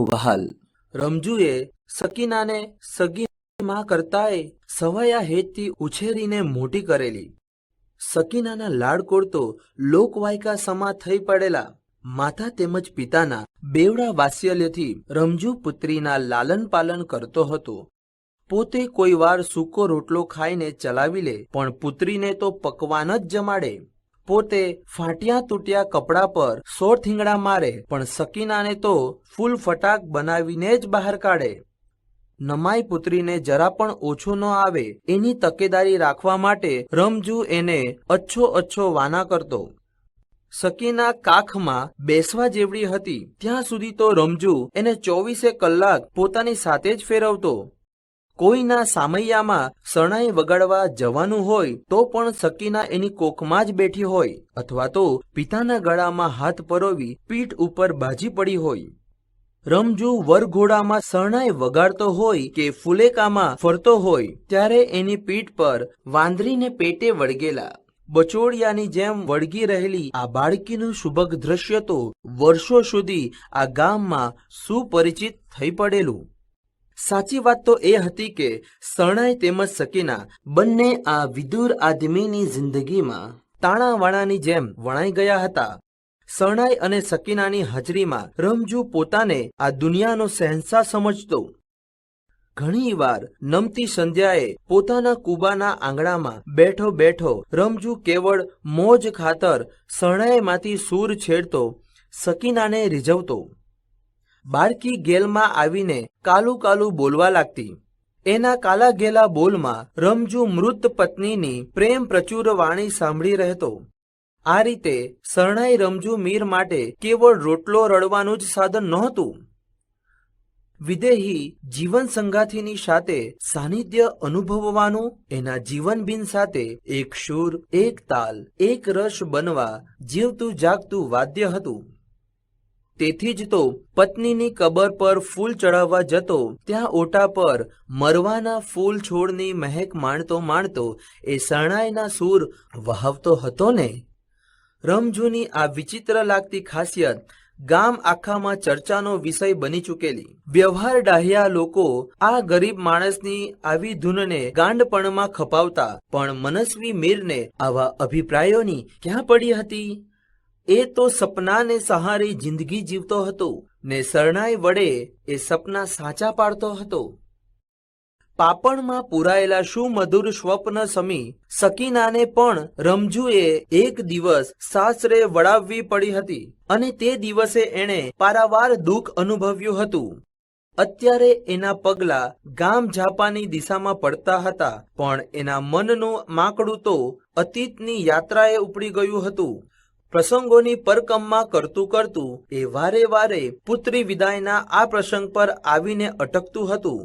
વહાલ. રમજુએ સકીનાને સગી માં કરતાંય સવાયા હેતથી ઉછેરીને મોટી કરેલી. સકીનાના લાડકોડ તો લોકવાયકા સમા થઈ પડેલા. માતા તેમજ પિતાના બેવડા વાત્સલ્યથી રમજુ પુત્રીના લાલન પાલન કરતો હતો. પોતે કોઈ વાર સૂકો રોટલો ખાઈને ચલાવી લે, પણ પુત્રીને તો પકવાન જ જમાડે. પોતે ફાટ્યા તૂટ્યા કપડા પર 100 થીંગડા મારે, પણ સકીનાને તો ફૂલ ફટાક બનાવીને જ બહાર કાઢે. નમાઈ પુત્રીને જરા પણ ઓછું ન આવે એની તકેદારી રાખવા માટે રમજુ એને અચ્છો વાના કરતો. સકીના કાખમાં બેસવા જેવડી હતી ત્યાં સુધી તો રમજુ એને 24 કલાક પોતાની સાથે જ ફેરવતો. કોઈના સામૈયામાં શરણાઈ વગાડવા જવાનું હોય તો પણ સકીના એની કોખમાં જ બેઠી હોય, અથવા તો પિતાના ગળામાં હાથ પરોવી પીઠ ઉપર બાજી પડી હોય. રમજુ વરઘોડામાં શરણાઈ વગાડતો હોય કે ફુલેકામાં ફરતો હોય ત્યારે એની પીઠ પર વાંદરીને પેટે વળગેલા બચોડિયાની જેમ વળગી રહેલી આ બાળકીનું સુભગ દ્રશ્ય તો વર્ષો સુધી આ ગામમાં સુપરિચિત થઈ પડેલું. સાચી વાત તો એ હતી કે શરણાઈ તેમજ સકીના બંને આ વિદુર આદમીની જિંદગીમાં તાણાવાણાની જેમ વણાઈ ગયા હતા. શરણાઈ અને સકીનાની હાજરીમાં રમજુ પોતાને આ દુનિયાનો શહેનશાહ સમજતો. ઘણી વાર નમતી સંધ્યાએ પોતાના કુબાના આંગણામાં બેઠો બેઠો રમજુ કેવળ મોજ ખાતર શરણાઈમાંથી સૂર છેડતો, સકીનાને રીઝવતો. બાળકી ગેલમાં આવીને કાલું કાલું બોલવા લાગતી. એના કાલા ગેલા બોલમાં રમજુ મૃત પત્નીની પ્રેમ પ્રચુર વાણી સાંભળી રહેતો. આ રીતે શરણાઈ રમજુ મીર માટે કેવળ રોટલો રળવાનું જ સાધન નહોતું. વિદેહી જીવન સંગાથીની સાથે સાનિધ્ય અનુભવવાનું એના જીવનબિન સાથે એક સુર, એક તાલ, એક રસ બનવા જીવતું જાગતું વાદ્ય હતું. તેથી જ તો પત્નીની કબર પર ફૂલ ચડાવવા જતો ત્યાં ઓટા પર મરવાના ફૂલ છોડની મહેક માણતો માણતો એ શરણાઈના સૂર વહાવતો હતો ને. રમજુની આ વિચિત્ર લાગતી ખાસિયત ગામ આખામાં ચર્ચાનો વિષય બની ચૂકેલી. વ્યવહાર ડાહ્યા લોકો આ ગરીબ માણસની આવી ધૂનને ગાંડપણમાં ખપાવતા, પણ મનસ્વી મીરને આવા અભિપ્રાયોની ક્યાં પડી હતી? એ તો સપનાને સહારી જિંદગી જીવતો હતો ને શરણાઈ વડે એ સપના સાચા પાડતો હતો. પાપણમાં પૂરાયેલા સુમધુર સ્વપ્ન સમી સકીનાને પણ રમજુએ એક દિવસ સાસરે વળાવવી પડી હતી, અને તે દિવસે એણે પારાવાર દુઃખ અનુભવ્યું હતું. અત્યારે એના પગલા ગામ ઝાપાની દિશામાં પડતા હતા, પણ એના મનનું માંકડું તો અતીતની યાત્રાએ ઉપડી ગયું હતું. પ્રસંગોની પરકમમાં કરતું કરતું એ વારે વારે પુત્રી વિદાયના આ પ્રસંગ પર આવીને અટકતું હતું.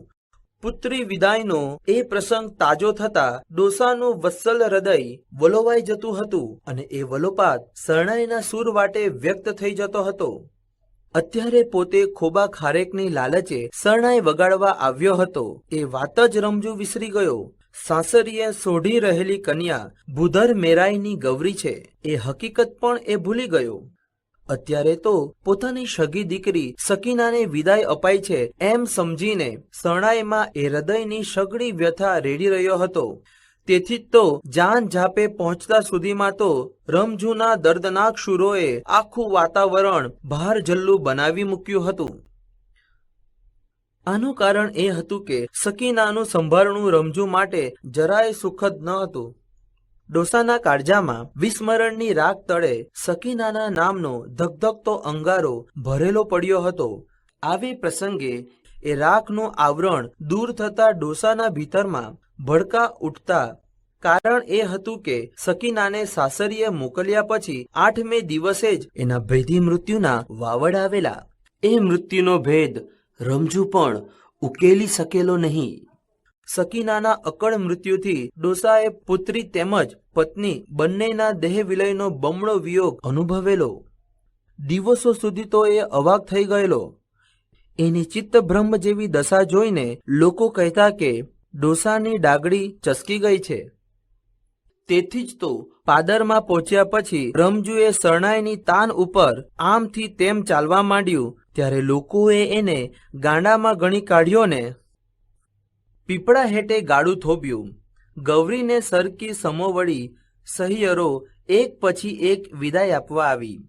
પુત્રી વિદાયનો એ પ્રસંગ તાજો થતા ડોસાનું વત્સલ હૃદય વલોવાઈ જતું હતું, અને એ વલોપાત શરણાઈના સૂર વાટે વ્યક્ત થઈ જતો હતો. અત્યારે પોતે ખોબા ખારેકની લાલચે શરણાઈ વગાડવા આવ્યો હતો એ વાત જ રમજુ વિસરી ગયો. સાસરીએ સોઢી રહેલી કન્યા ભૂધર મેરાઈની ગૌરી છે એ હકીકત પણ એ ભૂલી ગયો. અત્યારે તો પોતાની સગી દીકરી સકીનાને વિદાય અપાય છે એમ સમજીને શરણાઈમાં એ હૃદયની સઘળી વ્યથા રેડી રહ્યો હતો. તેથી જ તો જાન ઝાપે પહોંચતા સુધીમાં તો રમજુના દર્દનાક શૂરોએ આખું વાતાવરણ ભાર જલ્લું બનાવી મૂક્યું હતું. આનું કારણ એ હતું કે સકીનાનું સંભાળણું રમજુ માટે જરાય સુખદ ન હતું. ડોસાના કાળજામાં વિસ્મરણની રાખ તળે સકીનાના નામનો ધગધગતો અંગારો ભરેલો પડ્યો હતો. આવી પ્રસંગે એ રાખનું આવરણ દૂર થતા ડોસાના ભીતરમાં ભડકા ઉઠતા. કારણ એ હતું કે સકીનાને સાસરીએ મોકલ્યા પછી 8મે દિવસે જ એના ભેદી મૃત્યુના વાવડ આવેલા. એ મૃત્યુનો ભેદ રમજુ પણ ઉકેલી શકેલો નહીં. સકીનાના અકળ મૃત્યુથી ડોસાએ પુત્રી તેમજ પત્ની બંનેના દેહ વિલયનો બમણો વિયોગ અનુભવેલો. દિવસો સુધી તો એ અવાક થઈ ગયેલો. એની ચિત્તભ્રમ જેવી દશા જોઈને લોકો કહેતા કે ડોસાની ડાગડી ચસકી ગઈ છે. તેથી જ તો પાદરમાં પહોંચ્યા પછી રમજુએ શરણાઈની તાન ઉપર આમથી તેમ ચાલવા માંડ્યું ત્યારે લોકોએ એને ગાંડામાં ગણી કાઢ્યો ને પીપળા હેઠે ગાડું થોપ્યું. ગૌરીને સરકી સમોવડી સહિયરો એક પછી એક વિદાય આપવા આવી.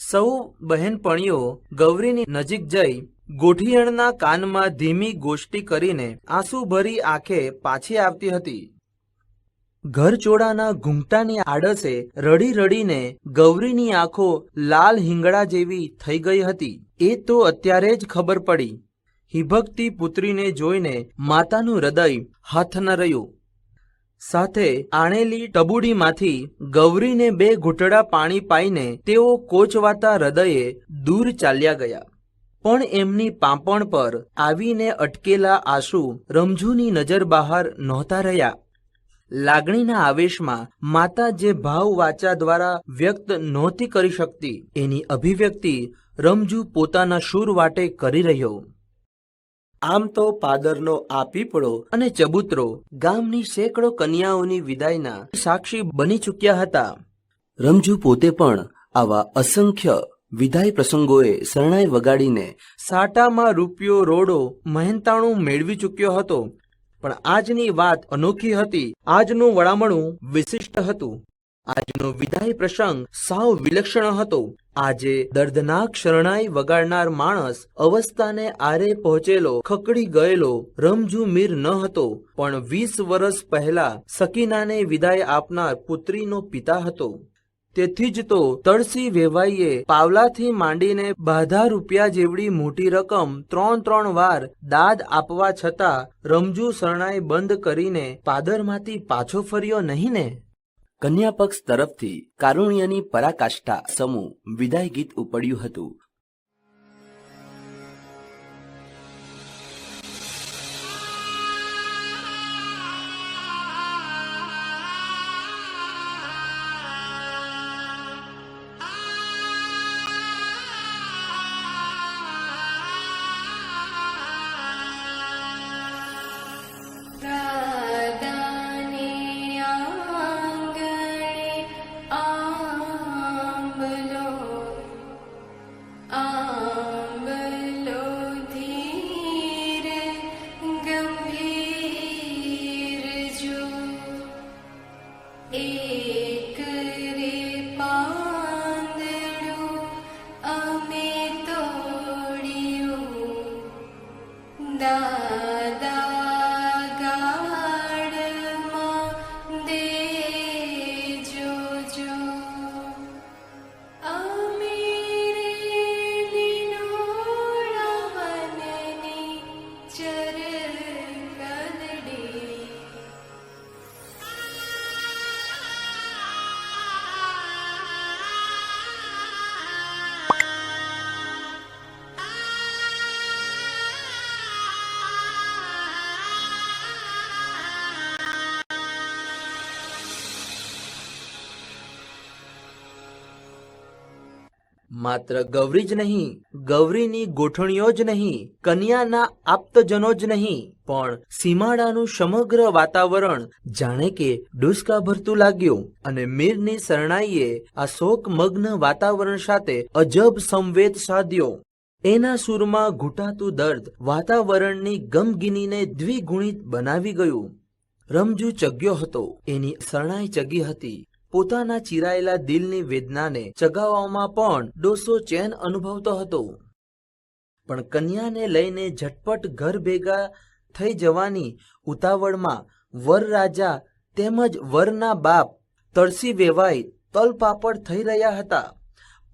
સૌ બહેનપણીઓ ગૌરીની નજીક જઈ ગોઠિયણના કાનમાં ધીમી ગોષ્ઠી કરીને આંસુ ભરી આંખે પાછી આવતી હતી. ઘરચોળાના ઘૂંઘટાની આડસે રડી રડીને ગૌરીની આંખો લાલ હિંગડા જેવી થઈ ગઈ હતી. એ તો અત્યારે જ ખબર પડી. હિભકતી પુત્રીને જોઈને માતાનું હૃદય હાથ ન રહ્યું. સાથે આણેલી ટબુડીમાંથી ગૌરીને 2 ઘૂંટડા પાણી પાઈને તેઓ કોચવાતા હૃદયે દૂર ચાલ્યા ગયા. પણ એમની પાંપણ પર આવીને અટકેલા આંસુ રમજુની નજર બહાર નહોતા રહ્યા. લાગણીના આવેશમાં માતા જે ભાવ વાચા દ્વારા વ્યક્ત નહોતી કરી શકતી એની અભિવ્યક્તિ રમજુ પોતાના શૂર વાટે કરી રહ્યો. આમ તો પાદરનો આ પીપળો અને ચબૂતરો ગામની સેંકડો કન્યાઓની વિદાયના સાક્ષી બની ચૂક્યા હતા. રમજુ પોતે પણ આવા અસંખ્ય વિદાય પ્રસંગોએ શરણાઈ વગાડીને સાટામાં રૂપિયો રોડો મહેનતાણું મેળવી ચૂક્યો હતો. પણ આજની વાત અનોખી હતી. આજનું વળામણું વિશિષ્ટ હતું. આજનો વિદાય પ્રસંગ સાવ વિલક્ષણ હતો. આજે દર્દનાક શરણાઈ વગાડનાર માણસ અવસ્થાને આરે પહોંચેલો ખકડી ગયેલો રમજુ મીર ન હતો, પણ 20 વર્ષ પહેલા સકીનાને વિદાય આપનાર પુત્રીનો પિતા હતો. તેથી જ તો તળસી વેવાઈએ પાવલાથી માંડીને બાધા રૂપિયા જેવડી મોટી રકમ 3 વાર દાદ આપવા છતાં રમજુ શરણાઈ બંધ કરીને પાદરમાંથી પાછો ફર્યો નહીં ને. કન્યા પક્ષ તરફથી કારુણ્યની પરાકાષ્ઠા સમૂહ વિદાય ગીત ઉપડ્યું હતું. માત્ર ગૌરી જ નહીં, ગૌરીની ગોઠણીઓ જ નહીં, કન્યાના આપ્તજનો જ નહીં, પણ સીમાડાનું સમગ્ર વાતાવરણ જાણે કે ડુસકા ભરતું લાગ્યું. અને મીરની શરણાઈએ આ શોકમગ્ન વાતાવરણ સાથે અજબ સંવેદ સાધ્યો. એના સૂરમાં ઘૂંટાતું દર્દ વાતાવરણની ગમગીનીને દ્વિગુણિત બનાવી ગયું. રમજુ ચગ્યો હતો, એની શરણાઈ ચગી હતી. પોતાના ચીરાયેલા દિલની વેદનાને ચગાવવામાં પણ ડોસો ચેન અનુભવતો હતો. પણ કન્યાને લઈને ઝટપટ ઘર ભેગા થઈ જવાની ઉતાવળમાં વરરાજા તેમજ વરના બાપ તળસી વેવાઈ તલપાપડ થઈ રહ્યા હતા.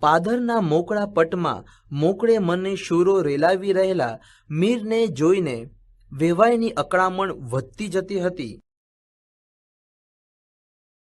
પાદરના મોકળા પટમાં મોકળે મને શૂરો રેલાવી રહેલા મીરને જોઈને વેવાઈની અકળામણ વધતી જતી હતી.